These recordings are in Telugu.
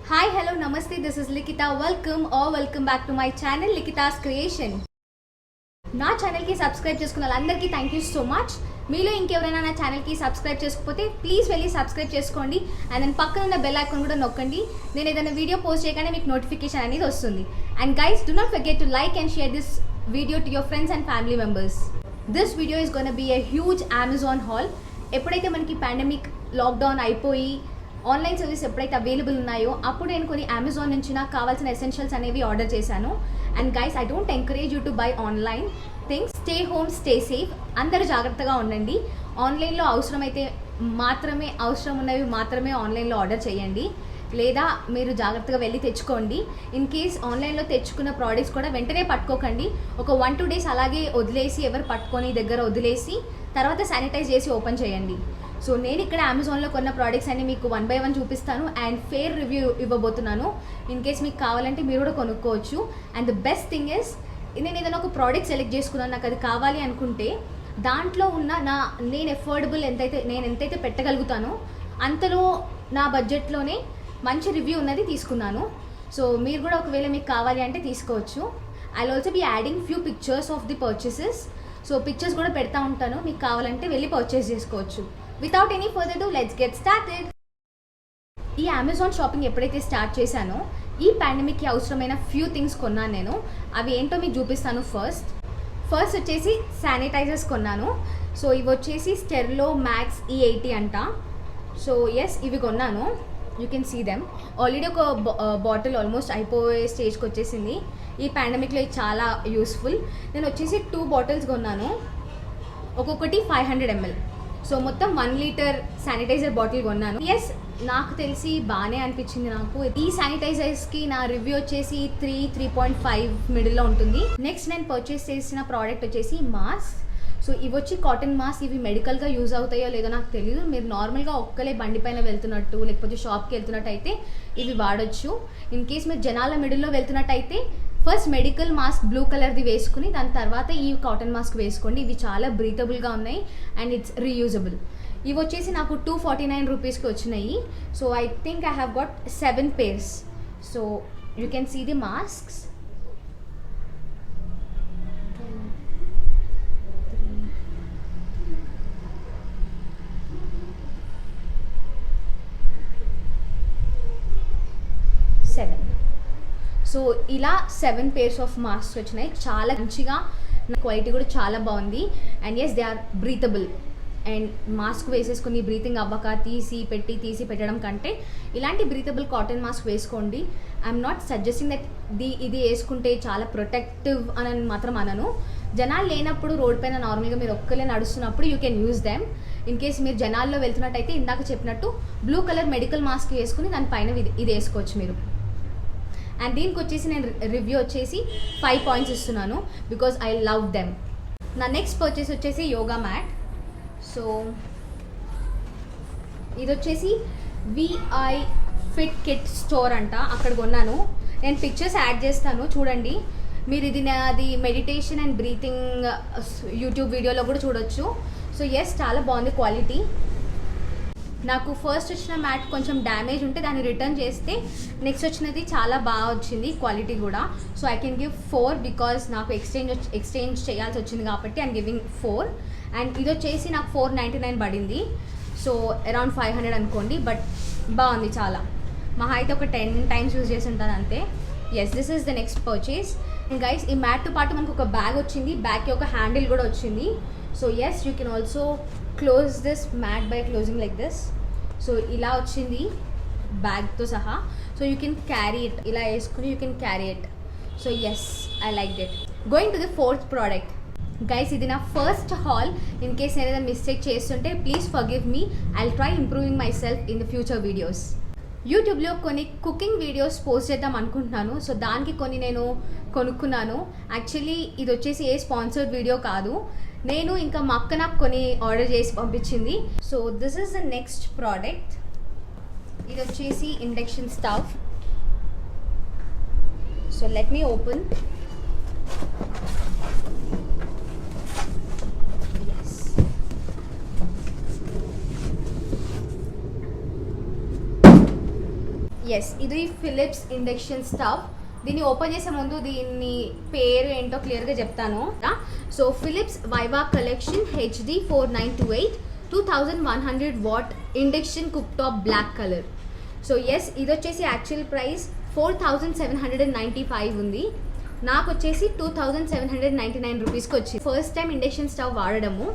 Hi, hello, namaste. This is Likita. Welcome back to my channel Likita's Creation. నా ఛానల్కి సబ్స్క్రైబ్ చేసుకున్న వాళ్ళందరికీ థ్యాంక్ యూ సో మచ్. మీలో ఇంకెవరైనా నా ఛానల్కి సబ్స్క్రైబ్ చేసుకోకపోతే ప్లీజ్ వెళ్ళి సబ్స్క్రైబ్ చేసుకోండి. అండ్ దాని పక్కన ఉన్న బెల్ ఐకాన్ కూడా నొక్కండి. నేను ఏదైనా వీడియో పోస్ట్ చేయగానే మీకు నోటిఫికేషన్ అనేది వస్తుంది. And guys, do not forget to like and share this video to your friends and family members. This video is going to be a huge Amazon haul. ఎప్పుడైతే మనకి పాండమిక్ లాక్డౌన్ అయిపోయి ఆన్లైన్ సర్వీస్ ఎప్పుడైతే అవైలబుల్ ఉన్నాయో అప్పుడు నేను కొన్ని అమెజాన్ నుంచి నాకు కావాల్సిన ఎసెన్షియల్స్ అనేవి ఆర్డర్ చేశాను. And guys, I don't encourage you to buy online things. Stay home, stay safe. అందరూ జాగ్రత్తగా ఉండండి. ఆన్లైన్లో అవసరం ఉన్నవి మాత్రమే ఆన్లైన్లో ఆర్డర్ చేయండి, లేదా మీరు జాగ్రత్తగా వెళ్ళి తెచ్చుకోండి. ఇన్ కేస్ ఆన్లైన్లో తెచ్చుకున్న ప్రోడక్ట్స్ కూడా వెంటనే పట్టుకోకండి. ఒక 1-2 days అలాగే వదిలేసి, ఎవరు పట్టుకొని దగ్గర వదిలేసి తర్వాత శానిటైజ్ చేసి ఓపెన్ చేయండి. సో నేను ఇక్కడ అమెజాన్లో కొన్న ప్రోడక్ట్స్ అన్ని మీకు 1 by 1 చూపిస్తాను అండ్ ఫేర్ రివ్యూ ఇవ్వబోతున్నాను. ఇన్ కేస్ మీకు కావాలంటే మీరు కూడా కొనుక్కోవచ్చు. And the best thing is, నేను ఏదైనా ఒక ప్రోడక్ట్ సెలెక్ట్ చేసుకున్నాను, నాకు అది కావాలి అనుకుంటే దాంట్లో ఉన్న నేను ఎఫోర్డబుల్ నేను ఎంతైతే పెట్టగలుగుతానో అంతలో నా బడ్జెట్లోనే మంచి రివ్యూ ఉన్నది తీసుకున్నాను. సో మీరు కూడా ఒకవేళ మీకు కావాలి అంటే తీసుకోవచ్చు. I also be adding few pictures of the purchases. So pictures కూడా పెడతా ఉంటాను, మీకు కావాలంటే వెళ్ళి పర్చేస్ చేసుకోవచ్చు. Without any further ado, let's get started. ఈ అమెజాన్ షాపింగ్ ఎప్పుడైతే స్టార్ట్ చేశానో ఈ పాండమిక్కి అవసరమైన ఫ్యూ థింగ్స్ కొన్నాను నేను. అవి ఏంటో మీకు చూపిస్తాను. ఫస్ట్ వచ్చేసి శానిటైజర్స్ కొన్నాను. సో ఇవి వచ్చేసి స్టెర్లో మ్యాక్స్ E80 అంట. సో ఎస్, ఇవి కొన్నాను. You can see them. Already ఒక బాటిల్ ఆల్మోస్ట్ అయిపోయే స్టేజ్కి వచ్చేసింది. ఈ పాండమిక్లో ఇది చాలా యూస్ఫుల్. నేను వచ్చేసి 2 bottles కొన్నాను, ఒక్కొక్కటి 500 ml. సో మొత్తం 1 liter శానిటైజర్ బాటిల్ కొన్నాను. ఎస్, నాకు తెలిసి బాగానే అనిపించింది నాకు. ఈ శానిటైజర్స్కి నా రివ్యూ వచ్చేసి 3.5 మిడిల్లో ఉంటుంది. నెక్స్ట్ నేను పర్చేస్ చేసిన ప్రోడక్ట్ వచ్చేసి మాస్క్. సో ఇవి వచ్చి కాటన్ మాస్క్. ఇవి మెడికల్గా యూజ్ అవుతాయో లేదో నాకు తెలియదు. మీరు నార్మల్గా ఒక్కలే బండి పైన వెళ్తున్నట్టు లేకపోతే షాప్కి వెళ్తున్నట్టు అయితే ఇవి వాడచ్చు. ఇన్ కేస్ మీరు జనాల మిడిల్లో వెళ్తున్నట్టయితే ఫస్ట్ మెడికల్ మాస్క్ బ్లూ కలర్ది వేసుకుని దాని తర్వాత ఈ కాటన్ మాస్క్ వేసుకోండి. ఇవి చాలా బ్రీతబుల్గా ఉన్నాయి అండ్ ఇట్స్ రీయూజబుల్. ఇవి వచ్చేసి నాకు 249 రూపీస్కి వచ్చినాయి. So I think I have got 7 pairs. So you can see the masks. So ఇలా 7 pairs ఆఫ్ మాస్క్స్ వచ్చినాయి. చాలా మంచిగా, క్వాలిటీ కూడా చాలా బాగుంది. And yes, they are breathable. And mask వేసేసుకుని బ్రీతింగ్ అవ్వక తీసి పెట్టడం కంటే ఇలాంటి బ్రీతబుల్ కాటన్ మాస్క్ వేసుకోండి. ఐఎమ్ నాట్ సజెస్టింగ్ దట్ ఇది వేసుకుంటే చాలా ప్రొటెక్టివ్ అని మాత్రం అనను. జనాలు లేనప్పుడు రోడ్ పైన నార్మల్గా మీరు ఒక్కలే నడుస్తున్నప్పుడు you can use them. In case మీరు జనాల్లో వెళ్తున్నట్టయితే ఇందాక చెప్పినట్టు బ్లూ కలర్ మెడికల్ మాస్క్ వేసుకుని దానిపైన ఇది వేసుకోవచ్చు మీరు. అండ్ దీనికి వచ్చేసి నేను రివ్యూ వచ్చేసి 5 points ఇస్తున్నాను బికాజ్ ఐ లవ్ దెమ్. నా నెక్స్ట్ పర్చేస్ వచ్చేసి యోగా మ్యాట్. సో ఇది వచ్చేసి VI ఫిట్ కిట్ స్టోర్ అంట, అక్కడ కొన్నాను. నేను పిక్చర్స్ యాడ్ చేస్తాను, చూడండి. మీరు ఇది నాది మెడిటేషన్ అండ్ బ్రీతింగ్ యూట్యూబ్ వీడియోలో కూడా చూడొచ్చు. సో ఎస్, చాలా బాగుంది క్వాలిటీ. నాకు ఫస్ట్ వచ్చిన మ్యాట్ కొంచెం డ్యామేజ్ ఉంటే దాన్ని రిటర్న్ చేస్తే నెక్స్ట్ వచ్చినది చాలా బాగా వచ్చింది క్వాలిటీ కూడా. So I can give 4 because నాకు ఎక్స్చేంజ్ చేయాల్సి వచ్చింది కాబట్టి ఐమ్ గివింగ్ 4. అండ్ ఇది వచ్చేసి నాకు 499 పడింది. సో అరౌండ్ 500 అనుకోండి. బట్ బాగుంది చాలా. మహా అయితే ఒక 10 times యూజ్ చేసి ఉంటాను అంతే. Yes, this is the next purchase. And guys, ఈ మ్యాట్తో పాటు మనకు ఒక బ్యాగ్ వచ్చింది. బ్యాగ్కి ఒక హ్యాండిల్ కూడా వచ్చింది. So yes, you can also close this mat by closing like this. So ఇలా వచ్చింది బ్యాగ్తో సహా. So you can carry it, ఇలా వేసుకుని you can carry it. So yes, I like it. Going to the 4th product. Guys, ఇది నా ఫస్ట్ హాల్. ఇన్ కేస్ నేను ఏదైనా మిస్టేక్ చేస్తుంటే please forgive me. I will try improving my self in the future videos. యూట్యూబ్లో కొన్ని కుకింగ్ వీడియోస్ పోస్ట్ చేద్దాం అనుకుంటున్నాను. సో దానికి కొన్ని నేను కొనుక్కున్నాను. యాక్చువల్లీ ఇది వచ్చేసి ఏ స్పాన్సర్డ్ వీడియో కాదు, నేను ఇంకా మా అక్క నాకు కొన్ని ఆర్డర్ చేసి పంపించింది. So this is the next product. ఇది వచ్చేసి induction stove. So let me open. Yes, ఇది ఫిలిప్స్ ఇండక్షన్ స్టవ్. దీన్ని ఓపెన్ చేసే ముందు దీన్ని పేరు ఏంటో క్లియర్గా చెప్తాను. So Philips Viva collection HD 4928 2100 watt induction cook top black colour. So yes, ఇది వచ్చేసి యాక్చువల్ ప్రైస్ 4795 ఉంది. నాకు వచ్చేసి 2799 రూపీస్కి వచ్చింది. ఫస్ట్ టైం ఇండక్షన్ స్టవ్ వాడడము.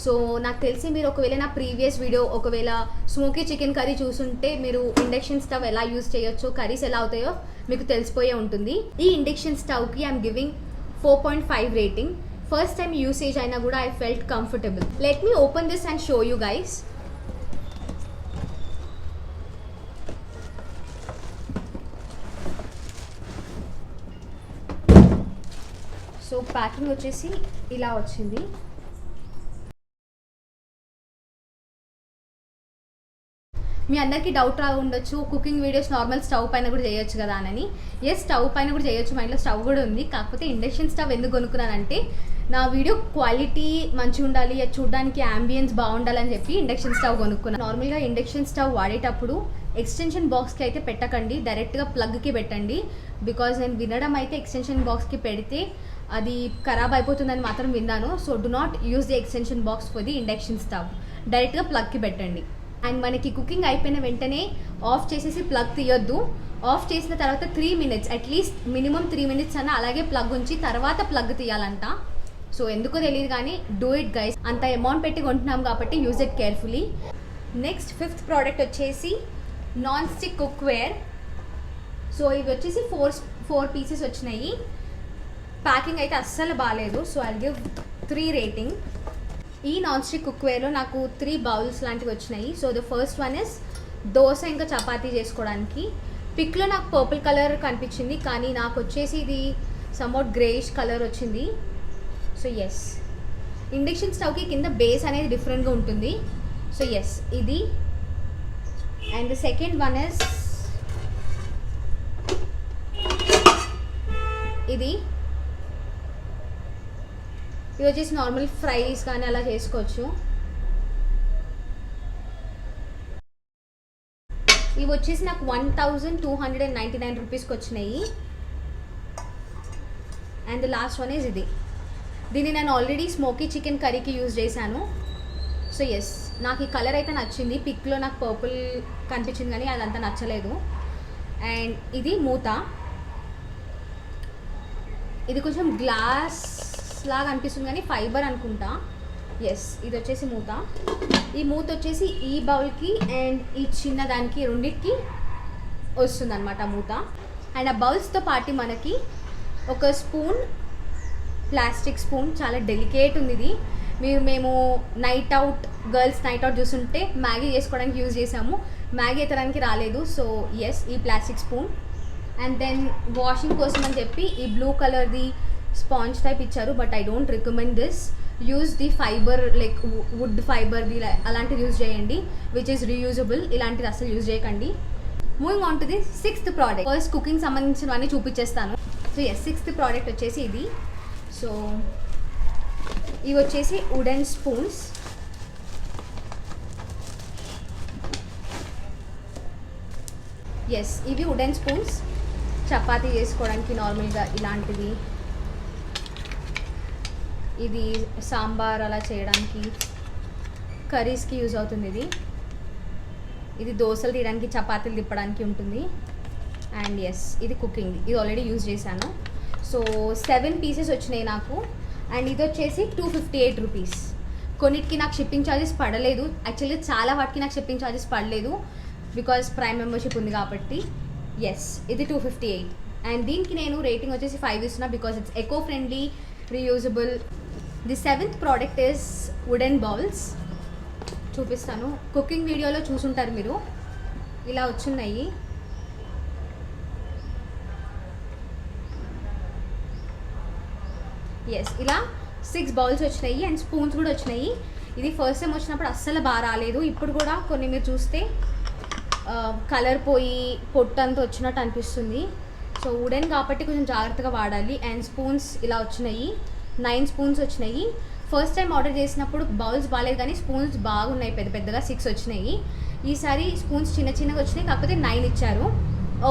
సో నాకు తెలిసి మీరు ఒకవేళ నా ప్రీవియస్ వీడియో ఒకవేళ స్మోకీ చికెన్ కర్రీ చూసుంటే మీరు ఇండక్షన్ స్టవ్ ఎలా యూజ్ చేయొచ్చో, కర్రీస్ ఎలా అవుతాయో మీకు తెలిసిపోయే ఉంటుంది. ఈ ఇండక్షన్ స్టవ్కి I'm giving 4.5 rating. First time usage అయినా కూడా I felt comfortable. Let me open this and show you guys. So packing వచ్చేసి ఇలా వచ్చింది. మీ అందరికీ డౌట్ రా ఉండొచ్చు, కుకింగ్ వీడియోస్ నార్మల్ స్టవ్ పైన కూడా చేయొచ్చు కదా అని. ఎస్, స్టవ్ పైన కూడా చేయొచ్చు, మా ఇంట్లో స్టవ్ కూడా ఉంది. కాకపోతే ఇండక్షన్ స్టవ్ ఎందుకు కొనుక్కున్నానంటే నా వీడియో క్వాలిటీ మంచిగా ఉండాలి, చూడడానికి యాంబియన్స్ బాగుండాలని చెప్పి ఇండక్షన్ స్టవ్ కొనుక్కున్నాను. నార్మల్గా ఇండక్షన్ స్టవ్ వాడేటప్పుడు ఎక్స్టెన్షన్ బాక్స్కి అయితే పెట్టకండి, డైరెక్ట్గా ప్లగ్కి పెట్టండి. బికాజ్ నేను వినడం అయితే ఎక్స్టెన్షన్ బాక్స్కి పెడితే అది ఖరాబ్ అయిపోతుందని మాత్రం విన్నాను. So do not use the extension box for the induction stove, డైరెక్ట్గా ప్లగ్కి పెట్టండి. అండ్ మనకి కుకింగ్ అయిపోయిన వెంటనే ఆఫ్ చేసేసి ప్లగ్ తీయొద్దు. ఆఫ్ చేసిన తర్వాత 3 minutes అట్లీస్ట్ మినిమం 3 minutes అన్న అలాగే ప్లగ్ ఉంచి తర్వాత ప్లగ్ తీయాలంట. సో ఎందుకో తెలియదు కానీ డూ ఇట్ గైస్. అంత అమౌంట్ పెట్టి కొంటున్నాం కాబట్టి use it carefully. Next 5th product వచ్చేసి నాన్ స్టిక్ కుక్వేర్. సో ఇవి వచ్చేసి 4 pieces వచ్చినాయి. ప్యాకింగ్ అయితే అస్సలు బాగాలేదు. So I give 3 rating. ఈ నాన్ స్టిక్ కుక్వేర్లో నాకు 3 బౌల్స్ లాంటివి వచ్చినాయి. So the first one is dosa ఇంకా చపాతీ చేసుకోవడానికి. పిక్లో నాకు పర్పుల్ కలర్ కనిపించింది, కానీ నాకు వచ్చేసి ఇది సమ్వాట్ గ్రేయిష్ కలర్ వచ్చింది. సో ఎస్, ఇండక్షన్ స్టవ్కి కింద బేస్ అనేది డిఫరెంట్గా ఉంటుంది. సో ఎస్, ఇది. And the second one is ఇది వచ్చేసి నార్మల్ ఫ్రైస్ కానీ అలా చేసుకోవచ్చు. ఇవి వచ్చేసి నాకు 1299 రూపీస్కి వచ్చినాయి. And the last one is ఇది. దీన్ని నేను ఆల్రెడీ స్మోకీ చికెన్ కర్రీకి యూజ్ చేశాను. సో ఎస్, నాకు ఈ కలర్ అయితే నచ్చింది. పిక్లో నాకు పర్పుల్ కనిపించింది కానీ అదంతా నచ్చలేదు. అండ్ ఇది మూత. ఇది కొంచెం గ్లాస్ లాగా అనిపిస్తుంది కానీ ఫైబర్ అనుకుంటా. ఎస్, ఇది వచ్చేసి మూత. ఈ మూత వచ్చేసి ఈ బౌల్కి అండ్ ఈ చిన్న దానికి రెండింటికి వస్తుంది అనమాట మూత. అండ్ ఆ బౌల్స్తో పాటు మనకి ఒక స్పూన్, ప్లాస్టిక్ స్పూన్, చాలా డెలికేట్ ఉంది ఇది. మేము గర్ల్స్ నైట్ అవుట్ చూస్తుంటే మ్యాగీ చేసుకోవడానికి యూజ్ చేసాము, మ్యాగీ ఎత్తడానికి రాలేదు. సో ఎస్, ఈ plastic spoon. And then washing కోసం అని చెప్పి ఈ బ్లూ కలర్ది స్పాంజ్ టైప్ ఇచ్చారు, but I don't recommend this. Use the fibre, like wood ఫైబర్ది అలాంటిది యూజ్ చేయండి, విచ్ ఈస్ రీయూజబుల్. ఇలాంటిది అసలు యూజ్ చేయకండి. Moving on to the 6th product. First cooking సంబంధించినవన్నీ చూపించేస్తాను. సో ఎస్, 6th ప్రోడక్ట్ వచ్చేసి ఇది. సో ఇవి వచ్చేసి వుడెన్ స్పూన్స్. ఎస్, ఇవి వుడెన్ స్పూన్స్ చపాతీ చేసుకోవడానికి నార్మల్గా ఇలాంటిది. ఇది సాంబార్ అలా చేయడానికి, కర్రీస్కి యూజ్ అవుతుంది. ఇది దోశలు తీయడానికి, చపాతీలు తిప్పడానికి ఉంటుంది. అండ్ ఎస్, ఇది కుకింగ్. ఇది ఆల్రెడీ యూజ్ చేశాను. సో 7 pieces వచ్చినాయి నాకు. అండ్ ఇది వచ్చేసి 258 రూపీస్. కొన్నిటికి నాకు షిప్పింగ్ ఛార్జెస్ పడలేదు. యాక్చువల్లీ చాలా వాటికి నాకు షిప్పింగ్ ఛార్జెస్ పడలేదు, బికాజ్ ప్రైమ్ మెంబర్షిప్ ఉంది కాబట్టి. ఎస్, ఇది 258. అండ్ దీనికి నేను రేటింగ్ వచ్చేసి 5 ఇస్తున్నా, because it's eco friendly, reusable. The 7th product is wooden bowls. చూపిస్తాను. కుకింగ్ వీడియోలో చూసుంటారు మీరు, ఇలా వచ్చున్నాయి. ఎస్, ఇలా 6 బౌల్స్ వచ్చినాయి అండ్ స్పూన్స్ కూడా వచ్చినాయి. ఇది ఫస్ట్ టైం వచ్చినప్పుడు అస్సలు బాగా రాలేదు. ఇప్పుడు కూడా కొన్ని మీరు చూస్తే కలర్ పోయి పొట్టంతా వచ్చినట్టు అనిపిస్తుంది. సో వుడెన్ కాబట్టి కొంచెం జాగ్రత్తగా వాడాలి. అండ్ స్పూన్స్ ఇలా వచ్చినాయి, 9 స్పూన్స్ వచ్చినాయి. ఫస్ట్ టైం ఆర్డర్ చేసినప్పుడు బౌల్స్ బాగాలేదు కానీ స్పూన్స్ బాగున్నాయి, పెద్ద పెద్దగా 6 వచ్చినాయి. ఈసారి స్పూన్స్ చిన్న చిన్నగా వచ్చినాయి, కాకపోతే 9 ఇచ్చారు.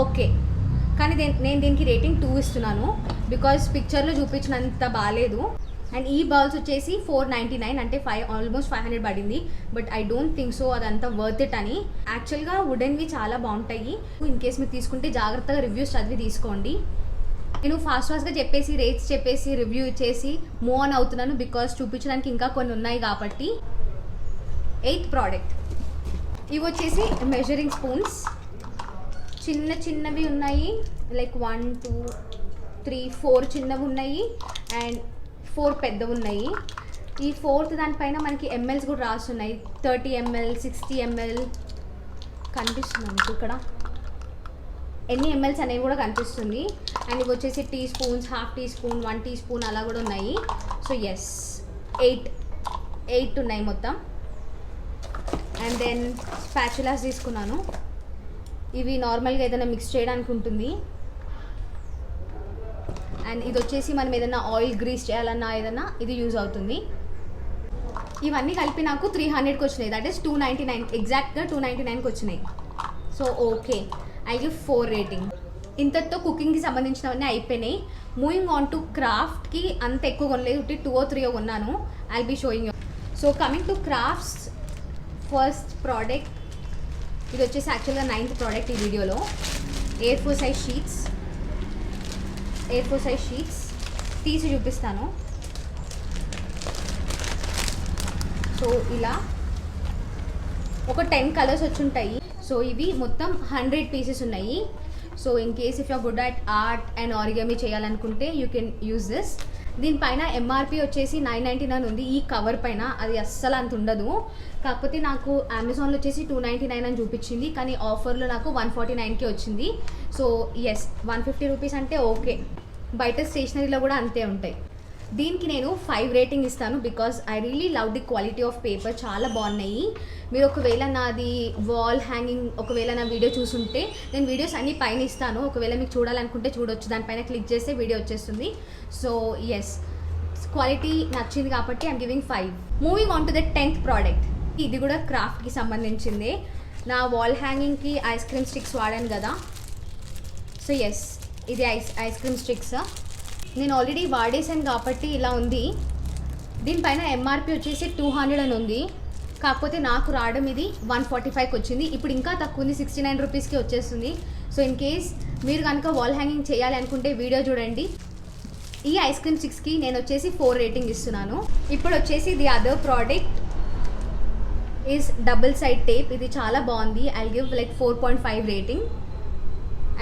ఓకే, కానీ నేను దీనికి రేటింగ్ 2 ఇస్తున్నాను బికాజ్ పిక్చర్లో చూపించినంత బాగాలేదు. అండ్ ఈ బాల్స్ వచ్చేసి 499 అంటే ఆల్మోస్ట్ 500 పడింది. But I don't think so అదంతా వర్త్ ఇట్ అని. యాక్చువల్గా వుడెన్వి చాలా బాగుంటాయి. ఇన్ కేస్ మీరు తీసుకుంటే జాగ్రత్తగా రివ్యూస్ చదివి తీసుకోండి. నేను ఫాస్ట్గా చెప్పేసి రేట్స్ చెప్పేసి రివ్యూ ఇచ్చేసి మూవ్ ఆన్ అవుతున్నాను బికాజ్ చూపించడానికి ఇంకా కొన్ని ఉన్నాయి కాబట్టి. 8th ప్రోడక్ట్, ఇవి వచ్చేసి మెజరింగ్ స్పూన్స్. చిన్నవి ఉన్నాయి, లైక్ 1 2 3 4 చిన్నవి ఉన్నాయి అండ్ 4 పెద్దవి ఉన్నాయి. ఈ 4th దానిపైన మనకి ఎంఎల్స్ కూడా రాస్తున్నాయి. 30 ml 60 ml కనిపిస్తుంది మీకు ఇక్కడ, ఎన్ని ఎంఎల్స్ అనేవి కూడా కనిపిస్తుంది. అండ్ ఇవి వచ్చేసి teaspoons, half teaspoon, 1 teaspoon అలా కూడా ఉన్నాయి. సో ఎస్ 8 ఉన్నాయి మొత్తం. అండ్ దెన్ స్పాచులాస్ తీసుకున్నాను. ఇవి నార్మల్గా ఏదైనా మిక్స్ చేయడానికి ఉంటుంది. అండ్ ఇది వచ్చేసి మనం ఏదైనా ఆయిల్ గ్రీస్ చేయాలన్నా ఏదైనా ఇది యూజ్ అవుతుంది. ఇవన్నీ కలిపి నాకు 300కి వచ్చినాయి. దట్ ఈస్ 299, ఎగ్జాక్ట్గా 299కి వచ్చినాయి. So okay, I give 4 rating. ఇంతతో కుకింగ్కి సంబంధించినవన్నీ అయిపోయినాయి. మూవింగ్ ఆన్ టు క్రాఫ్ట్కి అంత ఎక్కువ కొనలేదు, 2 or 3 కొన్నాను. I'll be showing you. So coming to crafts, first product ఇది వచ్చేసి యాక్చువల్గా 9th ప్రోడక్ట్ ఈ వీడియోలో. A4 సైజ్ షీట్స్ తీసి చూపిస్తాను. సో ఇలా ఒక 10 కలర్స్ వచ్చి ఉంటాయి. సో ఇవి మొత్తం 100 పీసెస్ ఉన్నాయి. So in case if you're good at art and origami చేయాలనుకుంటే యూ కెన్ యూజ్ దిస్. దీనిపైన ఎంఆర్పి వచ్చేసి 999 ఉంది. ఈ కవర్ పైన అది అస్సలు అంత ఉండదు. కాకపోతే నాకు అమెజాన్లో వచ్చేసి 299 అని చూపించింది, కానీ ఆఫర్లో నాకు 149కి వచ్చింది. సో ఎస్ 150 రూపీస్ అంటే ఓకే. బయట స్టేషనరీలో కూడా అంతే ఉంటాయి. దీనికి నేను 5 రేటింగ్ ఇస్తాను because I really love the quality of paper. చాలా బాగున్నాయి. మీరు ఒకవేళ నాది వాల్ హ్యాంగింగ్ ఒకవేళ నా వీడియో చూసుంటే నేను వీడియోస్ అన్నీ పైన ఇస్తాను. ఒకవేళ మీకు చూడాలనుకుంటే చూడొచ్చు, దానిపైన క్లిక్ చేస్తే వీడియో వచ్చేస్తుంది. సో ఎస్ క్వాలిటీ నచ్చింది కాబట్టి I'm giving 5. Moving on to the 10th product. ఇది కూడా క్రాఫ్ట్కి సంబంధించిందే. నా వాల్ హ్యాంగింగ్కి ఐస్ క్రీమ్ స్టిక్స్ వాడాను కదా. సో ఎస్ ఇది ఐస్ క్రీమ్ స్టిక్స్ నేను ఆల్రెడీ వాడేసాను కాబట్టి ఇలా ఉంది. దీనిపైన ఎంఆర్పి వచ్చేసి 200 అని ఉంది. కాకపోతే నాకు రావడం ఇది 145కి వచ్చింది. ఇప్పుడు ఇంకా తక్కువ ఉంది, 69 రూపీస్కి వచ్చేస్తుంది. సో ఇన్ కేస్ మీరు కనుక వాల్ హ్యాంగింగ్ చేయాలి అనుకుంటే వీడియో చూడండి. ఈ ఐస్ క్రీమ్ స్టిక్స్కి నేను వచ్చేసి 4 రేటింగ్ ఇస్తున్నాను. ఇప్పుడు వచ్చేసి the other product is double side tape. ఇది చాలా బాగుంది. I give like 4.5 rating.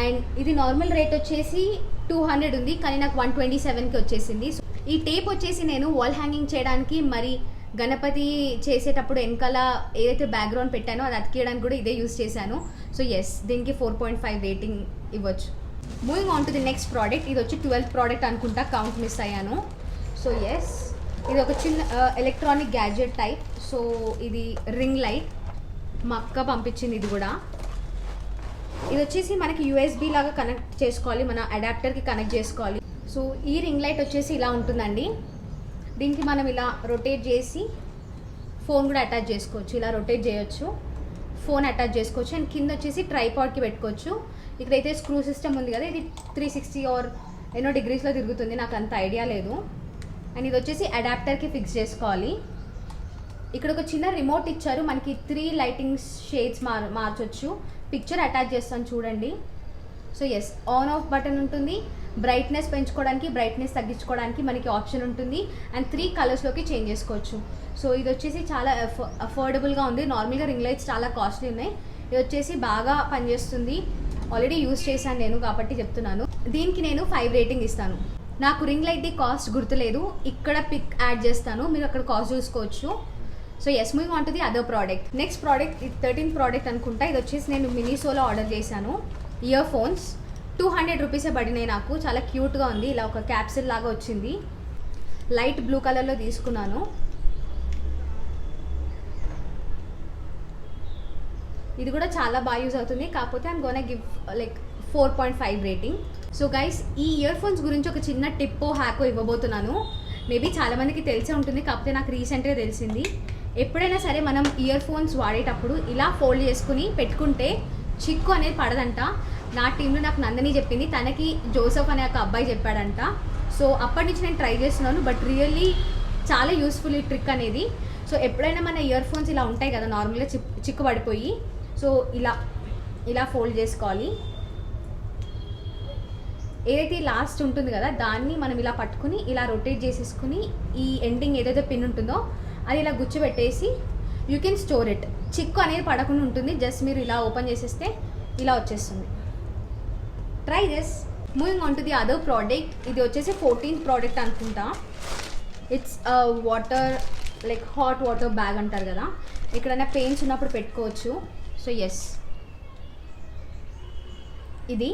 And ఇది నార్మల్ రేట్ వచ్చేసి 200 ఉంది, కానీ నాకు 127కి వచ్చేసింది. సో ఈ టేప్ వచ్చేసి నేను వాల్ హ్యాంగింగ్ చేయడానికి, మరి గణపతి చేసేటప్పుడు వెనకాల ఏదైతే బ్యాక్గ్రౌండ్ పెట్టానో అది అతికేయడానికి కూడా ఇదే యూస్ చేశాను. సో ఎస్ దీనికి 4.5 రేటింగ్ ఇవ్వచ్చు. Moving on to the next product. ఇది వచ్చి 12th ప్రోడక్ట్ అనుకుంటా, కౌంట్ మిస్ అయ్యాను. సో ఎస్ ఇది ఒక చిన్న ఎలక్ట్రానిక్ గ్యాడ్జెట్ టైప్. సో ఇది రింగ్ లైట్, మా అక్క పంపించింది. ఇది కూడా ఇది వచ్చేసి మనకి యూఎస్బి లాగా కనెక్ట్ చేసుకోవాలి, మన అడాప్టర్కి కనెక్ట్ చేసుకోవాలి. సో ఈ రింగ్ లైట్ వచ్చేసి ఇలా ఉంటుందండి. దీనికి మనం ఇలా రొటేట్ చేసి ఫోన్ కూడా అటాచ్ చేసుకోవచ్చు. ఇలా రొటేట్ చేయొచ్చు, ఫోన్ అటాచ్ చేసుకోవచ్చు. అండ్ కింద వచ్చేసి ట్రైపాడ్కి పెట్టుకోవచ్చు. ఇక్కడైతే స్క్రూ సిస్టమ్ ఉంది కదా, ఇది 360 ఆర్ ఎన్నో డిగ్రీస్లో తిరుగుతుంది, నాకు అంత ఐడియా లేదు. అండ్ ఇది వచ్చేసి అడాప్టర్కి ఫిక్స్ చేసుకోవాలి. ఇక్కడ ఒక చిన్న రిమోట్ ఇచ్చారు, మనకి 3 లైటింగ్ షేడ్స్ మార్చొచ్చు. పిక్చర్ అటాచ్ చేస్తాను చూడండి. So yes on off button ఉంటుంది. బ్రైట్నెస్ పెంచుకోవడానికి, బ్రైట్నెస్ తగ్గించుకోవడానికి మనకి ఆప్షన్ ఉంటుంది. అండ్ 3 కలర్స్లోకి చేంజ్ చేసుకోవచ్చు. సో ఇది వచ్చేసి చాలా అఫోర్డబుల్గా ఉంది. నార్మల్గా రింగ్ లైట్స్ చాలా కాస్ట్లీ ఉన్నాయి. ఇది వచ్చేసి బాగా పనిచేస్తుంది. ఆల్రెడీ యూజ్ చేశాను నేను కాబట్టి చెప్తున్నాను. దీనికి నేను 5 రేటింగ్ ఇస్తాను. నాకు రింగ్ లైట్ది కాస్ట్ గుర్తులేదు, ఇక్కడ పిక్ యాడ్ చేస్తాను, మీరు అక్కడ కాస్ట్ చూసుకోవచ్చు. So yes moving on to the other product. Next product ఇది 13th ప్రోడక్ట్ అనుకుంటా. ఇది వచ్చేసి నేను మినిసోలో ఆర్డర్ చేశాను. ఇయర్ ఫోన్స్ 200 రూపీసే పడినాయి నాకు. చాలా క్యూట్గా ఉంది, ఇలా ఒక క్యాప్సిల్ లాగా వచ్చింది. లైట్ బ్లూ కలర్లో తీసుకున్నాను. ఇది కూడా చాలా బాగా యూజ్ అవుతుంది. కాకపోతే I'm gonna give like 4.5 rating. So guys ఈ ఇయర్ ఫోన్స్ గురించి ఒక చిన్న టిప్పో హ్యాకో ఇవ్వబోతున్నాను. మేబీ చాలామందికి తెలిసే ఉంటుంది, కాకపోతే నాకు రీసెంట్గా తెలిసింది. ఎప్పుడైనా సరే మనం ఇయర్ ఫోన్స్ వాడేటప్పుడు ఇలా ఫోల్డ్ చేసుకుని పెట్టుకుంటే చిక్కు అనేది పడదంట. నా టీంలో నాకు నందిని చెప్పింది, తనకి జోసెఫ్ అనే ఒక అబ్బాయి చెప్పాడంట. సో అప్పటి నుంచి నేను ట్రై చేస్తున్నాను. బట్ రియల్లీ చాలా యూస్ఫుల్ ఈ ట్రిక్ అనేది. సో ఎప్పుడైనా మన ఇయర్ ఫోన్స్ ఇలా ఉంటాయి కదా నార్మల్గా చిక్కు పడిపోయి, సో ఇలా ఫోల్డ్ చేసుకోవాలి. ఏదైతే లాస్ట్ ఉంటుంది కదా దాన్ని మనం ఇలా పట్టుకుని ఇలా రొటేట్ చేసేసుకుని ఈ ఎండింగ్ ఏదైతే పిన్ ఉంటుందో అది ఇలా గుచ్చిపెట్టేసి యూ కెన్ స్టోర్ ఇట్. చిక్కు అనేది పడకుండా ఉంటుంది. జస్ట్ మీరు ఇలా ఓపెన్ చేసేస్తే ఇలా వచ్చేస్తుంది. Try this. Moving on to the other product. ఇది వచ్చేసి 14th ప్రోడక్ట్ అనుకుంటా. It's water like hot water bag అంటారు కదా, ఎక్కడైనా పెయిన్స్ ఉన్నప్పుడు పెట్టుకోవచ్చు. సో ఎస్, ఇది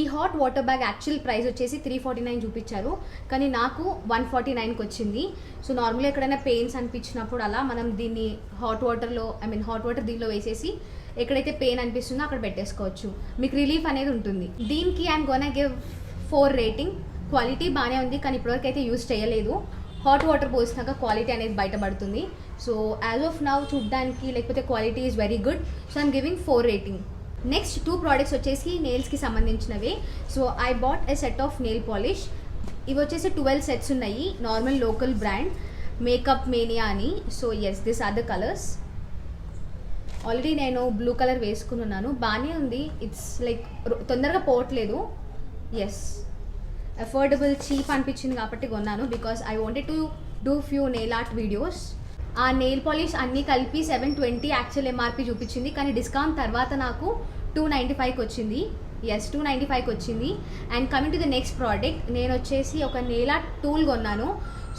ఈ hot water bag actual price వచ్చేసి 349 చూపించారు, కానీ నాకు 149కి వచ్చింది. సో నార్మల్గా ఎక్కడైనా పెయిన్స్ అనిపించినప్పుడు అలా మనం దీన్ని హాట్ వాటర్ దీనిలో వేసేసి ఎక్కడైతే పెయిన్ అనిపిస్తుందో అక్కడ పెట్టేసుకోవచ్చు. మీకు రిలీఫ్ అనేది ఉంటుంది. దీనికి I'm gonna give 4 rating. Quality బాగానే ఉంది, కానీ ఇప్పటివరకు అయితే యూజ్ చేయలేదు. హాట్ వాటర్ పోసినాక క్వాలిటీ అనేది బయటపడుతుంది. సో యాజ్ ఆఫ్ నౌ చూడడానికి లేకపోతే quality is very good. So I'm giving 4 rating. Next 2 products వచ్చేసి నెయిల్స్కి సంబంధించినవే. So I bought a set of nail polish. ఇవి వచ్చేసి 12 సెట్స్ ఉన్నాయి. Normal local brand makeup mania అని. So yes, this are the colours. Already నేను బ్లూ కలర్ వేసుకుని ఉన్నాను, బాగానే ఉంది. ఇట్స్ లైక్ తొందరగా పోవట్లేదు. ఎస్, అఫోర్డబుల్ చీప్ అనిపించింది కాబట్టి కొన్నాను, because I wanted to do few nail art videos. ఆ నెయిల్ పాలిష్ అన్నీ కలిపి 720 యాక్చువల్ ఎంఆర్పి చూపించింది, కానీ డిస్కౌంట్ తర్వాత నాకు 295కి వచ్చింది. ఎస్, 295కి వచ్చింది. And coming to the next product, నేను వచ్చేసి ఒక నెయిల్ ఆర్ట్ టూల్ కొన్నాను.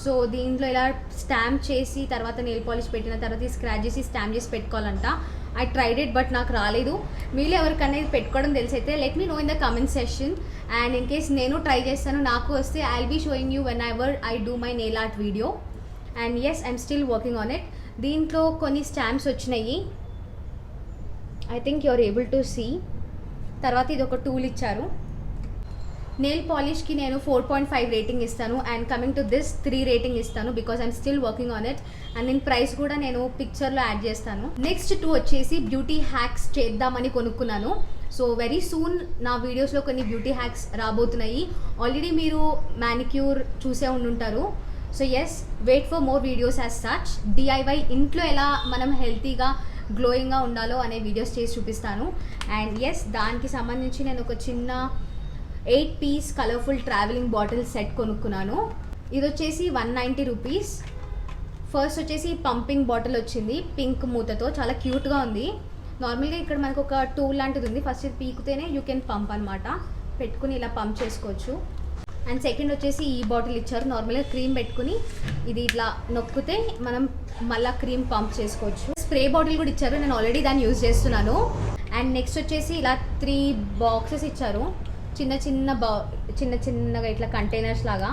సో దీంట్లో ఇలా స్టాంప్ చేసి తర్వాత నెయిల్ పాలిష్ పెట్టిన తర్వాత స్క్రాచ్ చేసి స్టాంప్ చేసి పెట్టుకోవాలంట. ఐ ట్రైడ్ ఇట్, బట్ నాకు రాలేదు. మీరు ఎవరికన్నా ఇది పెట్టుకోవడం తెలిసైతే let me know in the comment section. And in case నేను ట్రై చేస్తాను, నాకు వస్తే I will be showing you whenever I do my nail art video. And yes, I'm still working on it. దీంట్లో కొన్ని స్టాంప్స్ వచ్చినాయి, I think you are able to see. తర్వాత ఇది ఒక టూల్ ఇచ్చారు. నెయిల్ పాలిష్కి నేను 4.5 రేటింగ్ ఇస్తాను. And coming to this 3 rating ఇస్తాను, because I'm still working on it. అండ్ నేను ప్రైస్ కూడా నేను పిక్చర్లో యాడ్ చేస్తాను. నెక్స్ట్ 2 వచ్చేసి బ్యూటీ హ్యాక్స్ చేద్దామని కొనుక్కున్నాను. సో వెరీ సూన్ నా వీడియోస్లో కొన్ని బ్యూటీ హ్యాక్స్ రాబోతున్నాయి. ఆల్రెడీ మీరు మ్యానిక్యూర్ చూసే ఉండుంటారు. So yes, wait for more videos as such. DIY ఇంట్లో ఎలా మనం హెల్తీగా గ్లోయింగ్గా ఉండాలో అనే వీడియోస్ చేసి చూపిస్తాను. అండ్ ఎస్, దానికి సంబంధించి నేను ఒక చిన్న 8 piece colourful travelling bottle set కొనుక్కున్నాను. ఇది వచ్చేసి 190 రూపీస్. ఫస్ట్ వచ్చేసి పంపింగ్ బాటిల్ వచ్చింది పింక్ మూతతో, చాలా క్యూట్గా ఉంది. నార్మల్గా ఇక్కడ మనకు ఒక టూల్ లాంటిది ఉంది. ఫస్ట్ ఇది పీకుతేనే యూ కెన్ పంప్ అనమాట, పెట్టుకుని ఇలా పంప్ చేసుకోవచ్చు. అండ్ సెకండ్ వచ్చేసి ఈ బాటిల్ ఇచ్చారు. నార్మల్గా క్రీమ్ పెట్టుకుని ఇది ఇట్లా నొక్కితే మనం మళ్ళీ క్రీమ్ పంప్ చేసుకోవచ్చు. స్ప్రే బాటిల్ కూడా ఇచ్చారు, నేను ఆల్రెడీ దాన్ని యూజ్ చేస్తున్నాను. అండ్ నెక్స్ట్ వచ్చేసి ఇలా 3 బాక్సెస్ ఇచ్చారు, చిన్నగా ఇట్లా కంటైనర్స్ లాగా.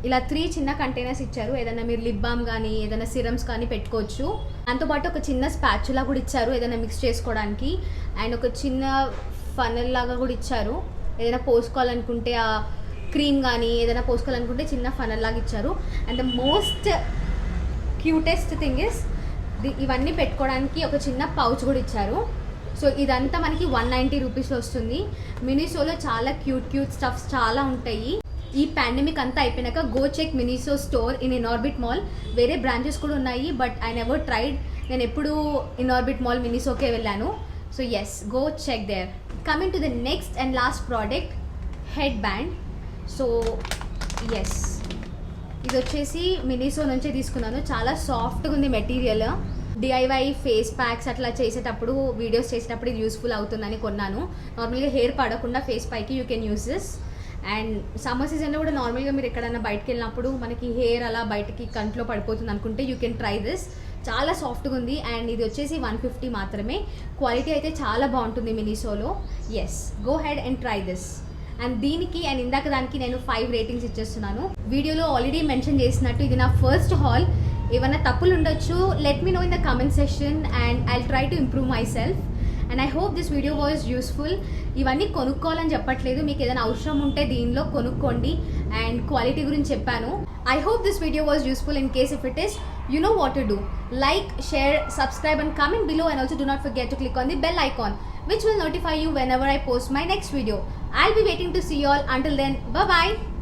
ఇలా 3 చిన్న కంటైనర్స్ ఇచ్చారు. ఏదైనా మీరు లిప్ బామ్ కానీ ఏదైనా సిరమ్స్ కానీ పెట్టుకోవచ్చు. దాంతోపాటు ఒక చిన్న స్పాచులా కూడా ఇచ్చారు ఏదైనా మిక్స్ చేసుకోవడానికి. అండ్ ఒక చిన్న ఫనల్ లాగా కూడా ఇచ్చారు, ఏదైనా పోసుకోవాలనుకుంటే ఆ క్రీమ్ కానీ ఏదైనా పోసుకోవాలనుకుంటే చిన్న ఫనల్ లాగా ఇచ్చారు. And the most cutest thing is ఇవన్నీ పెట్టుకోవడానికి ఒక చిన్న పౌచ్ కూడా ఇచ్చారు. సో ఇదంతా మనకి 190 రూపీస్లో వస్తుంది. మినిసోలో చాలా క్యూట్ స్టఫ్స్ చాలా ఉంటాయి. ఈ పాండమిక్ అంతా అయిపోయినాక go check Miniso store in Inorbit mall. వేరే బ్రాంచెస్ కూడా ఉన్నాయి, బట్ ఐ నెవర్ ట్రైడ్. నేను ఎప్పుడు ఇనార్బిట్ మాల్ మినిసోకే వెళ్ళాను. So yes, go check there. Coming to the next and last product, headband. So yes, ఇది వచ్చేసి మినిసో నుంచే తీసుకున్నాను. చాలా సాఫ్ట్గా ఉంది మెటీరియల్. డిఐవై ఫేస్ ప్యాక్స్ అట్లా చేసేటప్పుడు వీడియోస్ చేసేటప్పుడు ఇది యూస్ఫుల్ అవుతుందని కొన్నాను. నార్మల్గా హెయిర్ పడకుండా ఫేస్ పైకి you can use this. And summer సీజన్లో కూడా నార్మల్గా మీరు ఎక్కడైనా బయటకు వెళ్ళినప్పుడు మనకి హెయిర్ అలా బయటకి కంట్లో పడిపోతుంది అనుకుంటే యూ కెన్ ట్రై దిస్. చాలా సాఫ్ట్గా ఉంది. అండ్ ఇది వచ్చేసి 150 మాత్రమే. క్వాలిటీ అయితే చాలా బాగుంటుంది మినిసోలో. Yes, go ahead and try this. And దీనికి అండ్ ఇందాక దానికి నేను 5 రేటింగ్స్ ఇచ్చేస్తున్నాను. వీడియోలో ఆల్రెడీ మెన్షన్ చేసినట్టు ఇది నా ఫస్ట్ హాల్. ఏమైనా తప్పులు ఉండొచ్చు, let me know in the comment section and I try to improve myself. And I hope this video was useful. ఇవన్నీ కొనుక్కోవాలని చెప్పట్లేదు, మీకు ఏదైనా అవసరం ఉంటే దీనిలో కొనుక్కోండి. అండ్ క్వాలిటీ గురించి చెప్పాను. I hope this video was useful. In case if it is, you know what to do. Like, share, subscribe and comment below, and also do not forget to click on the bell icon, which will notify you whenever I post my next video. I'll be waiting to see you all. Until then, bye bye.